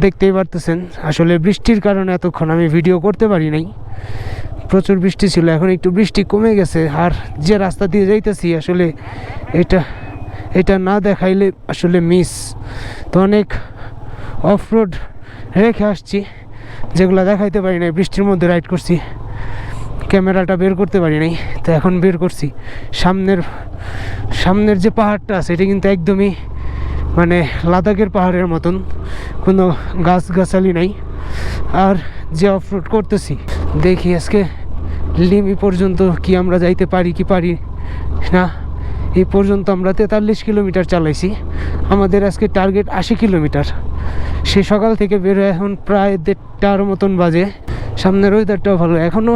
দেখতেই পারতেছেন আসলে বৃষ্টির কারণে এতক্ষণ আমি ভিডিও করতে পারি নাই, প্রচুর বৃষ্টি ছিল। এখন একটু বৃষ্টি কমে গেছে। আর যে রাস্তা দিয়ে যাইতেছি আসলে এটা না দেখাইলে আসলে মিস। তো অনেক অফ রোড রেখে আসছি যেগুলো দেখাইতে পারি নাই, বৃষ্টির মধ্যে রাইড করছি, ক্যামেরাটা বের করতে পারি নাই। তো এখন বের করছি। সামনের যে পাহাড়টা আছে এটা কিন্তু একদমই মানে লাদাখের পাহাড়ের মতন, কোনো গাছগাছালি নাই। আর যে অফ রোড করতেছি, দেখি আজকে লিমি পর্যন্ত কি আমরা যাইতে পারি কি পারি না। এই পর্যন্ত আমরা 43 কিলোমিটার চালাইছি, আমাদের আজকে টার্গেট 80 কিলোমিটার। সে সকাল থেকে বের হয়ে এখন প্রায় 1:30টার মতন বাজে। সামনের ওয়েদারটাও ভালো, এখনও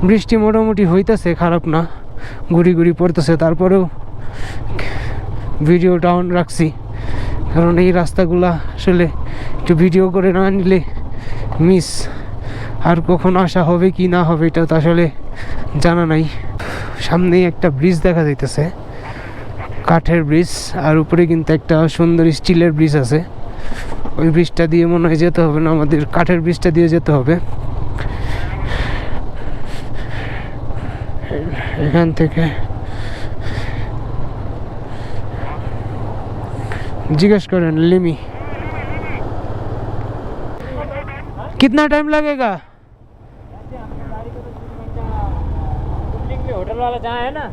বৃষ্টি মোটামুটি হইতেছে, খারাপ না, গুড়ি গুড়ি পড়তেছে। তারপরেও ভিডিওটা অন রাখছি, কারণ এই রাস্তাগুলা আসলে একটু ভিডিও করে না নিলে মিস। আর কখন আসা হবে কি না হবে এটা তো আসলে জানা নাই। সামনেই একটা ব্রিজ দেখা যাইতেছে, কাঠের ব্রিজ, আর উপরে কিন্তু একটা সুন্দর স্টিলের ব্রিজ আছে। ওই ব্রিজটা দিয়ে মনে হয় যেতে হবে না, আমাদের কাঠের ব্রিজটা দিয়ে যেতে হবে। এখান থেকে जिज्ञेस करें लिमी कितना टाइम लगेगा? होटल वाला जहाँ है ना